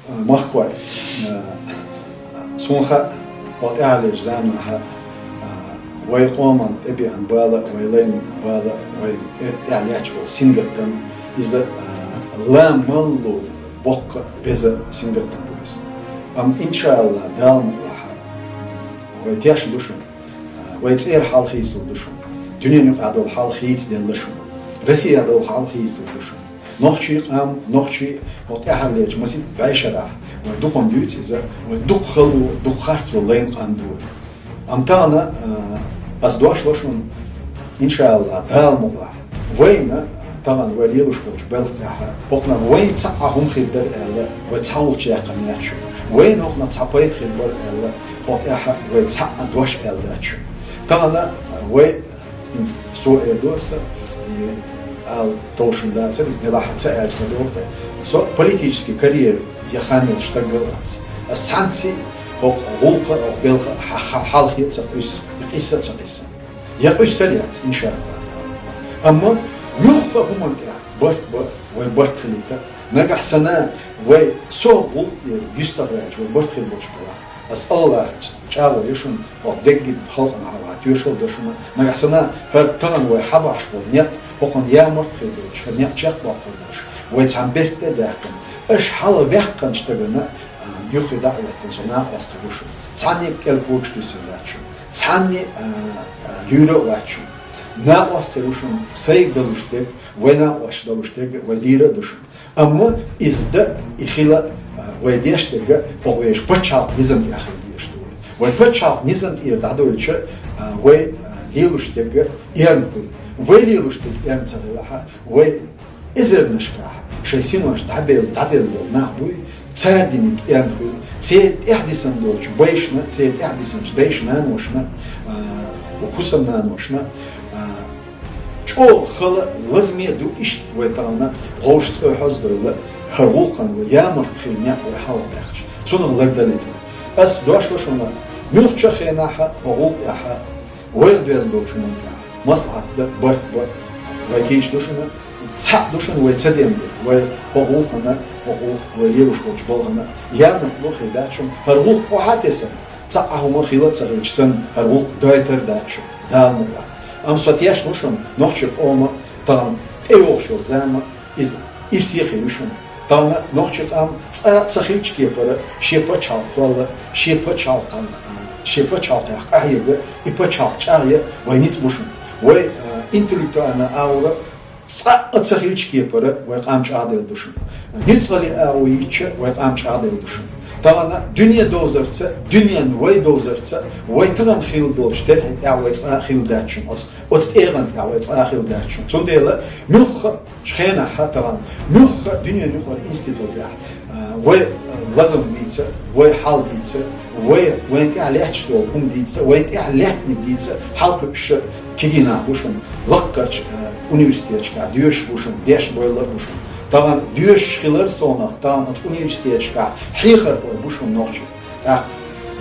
مخوي سونخا وتعالج زمنها ويقوم تبي عن بالا ويلين بالا ويعليش والسنجتم إذا لا ملو بق بذا سنجتم بويس إن شاء الله دام لها ويتياش دوشون ويتسير حال خيز دوشون دنيا نقعد الحال خيز دلشون روسيا دو الحال خيز دوشون نخشي قام نخشي وتعالج مسيب بعشرة ودقم ديوت إذا ودق خلو دق خارج واللين قاندور أمتانا أصدواش وشون إن شاء الله دال مبلغ وين طبعا وليلوش بوش بلقاها وقنا وين تعهم خبر إلا وتحول شيء قنياتشو وين وقنا تعبيت خبر إلا وقاها وتعدوش إلا شو طبعا وين سو إردوسا al tošundāca, izdēlāha cērs adokta. So politiski karjeru jāhanil štagalāts. As canci, hok gulqa, hok belqa, halqiyat saqis, iqissa saqissa. Yaqis sariyat, inşallah. Amma, yuhqa humantiyat, bart khilita, nagah sana, way so gul, yustagraj, bart khil boshbala. As Allah çağla yuşun, hok deggid halqan halat, yuşul doşuna, nagah sana, her tan way habash bol, niyat, وقن يا مرتفع خنيق شق باقولش ويتعبرت داكن اش حال وقن اشتغلنا يخي دعوه صناع واستغوش ثاني كالكوش تسلاتشو ثاني ليرو واتشو نا واستغوشن سيد دلوشتك ونا واش دلوشتك وديره دوشن اما ازدا يخيلا ويديشتك بويش بچال نزنت اخر ديشتو وبچال نزنت يدادولش وي ليلوشتك يرنكل ويلي رشتك أمثال لها وإزر نشكاه شيء مش تعبيل ناخبوي تساعدني أمثال تساعد إحدثن دولش بيشنا تساعد إحدثن بيشنا نوشنا وكسمنا نوشنا شو خلا لازم يدو إشت ويتعنا غوش سأحز دولا هرولقن ويامر تخينيا ويحاول بيخش صنع لردلته بس دوش وشنا ملتش خيناها وغولتها ويردوز دوشنا مصعد برد ويكيش دوشنا تسع دوشنا ويتسدين وحقوقنا حقوق وليروش وجبالنا يامر لوخي داتشم هرغوق وحاتسن تسعهم خيلات سغيشسن هرغوق دايتر داتشم دالمغلا ام سوتياش نوشن نوخشق اوما طان ايوخشور زاما از ارسيخي نوشن طان نوخشق ام تسخيلش كيبرا شيبا چالقوالا شيبا چالقان شيبا چالقاق احيبا ايبا چالقايا وينيت موشن و интеллектуальна аура цахилч кепара و قامچ عادل دوشن ницгали ауича و قامچ عادل دوشن тагана дүния дозерца дүниан وای дозерца وای таган хил долштер хет ауец ахил дачун оц эран ауец ахил дачун цундела мюх шхена хатаган мюх дүния нюхор институт я و لازم بيتsa و حال بيتsa و انت عليك شو هم بيتsa و انت عليك بيتsa halk bir كينا بوشون لقرش üniversiteye diyorş بوشون ديش boylar بوشون طبعا diyorş خلال sonra طبعا üniversiteye حيخر بوشون نوچ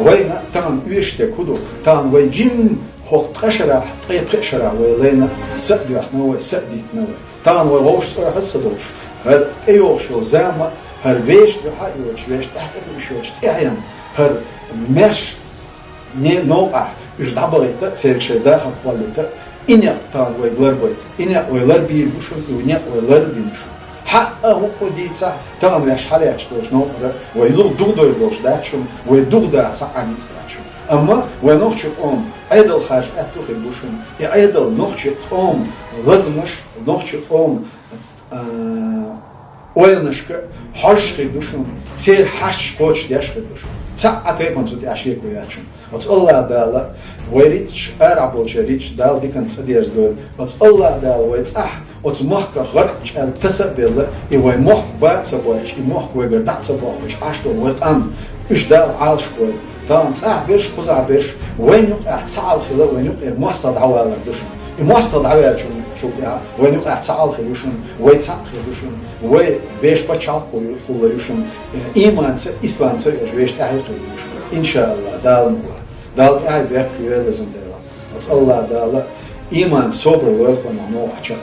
وين طبعا üniversite kudu طبعا وين جيم هو تقشرة طيب قشرة ويلنا سد يحنا وسديتنا طبعا وغوش حسدوش هر ايوش زعما هر ويش بحاجوش ويش تحت ويش تحيان هر مش نوقع إيش دبلته تركش داخل قلته إني طال ويلر بوي إني ويلر بير بوشون وإني ويلر بيمشون حق هو قديته طبعا مش حالي أشتوش نوقع ويلوغ دغدور دوش داتشون ويدغ دا سعنيت داتشون أما ونوخش أيدل خارج أتوخي بوشون أيدل نوخش لازمش نوخش وينشك حش خدوشون تير حش قوش ديش خدوشون تعطي منصوت عشية كوياتشون وتس الله دالا ويريتش أرعبولش ريتش دال دي كان صديرز دول وتس الله دالا ويتس وتس محك غرش التسبيل إيوه مح بات سبويش إيمح كويجر دات سبويش عشتو ويتام إيش دال عالش كوي طبعا تعبرش خزع برش وين يقع تسعال خلا وين يقع مستد عوالر دوشون مستد عوالر شو بيها وين يقع تسعال خلوشون ويتسع خلوشون وي بيش بتشال خلوشون إيمان إسلام يش بيش أهل خلوشون إن شاء الله دال أهل بيرت كيوه لازم دالا وتس الله دالا إيمان صبر ويرقنا نوع شخص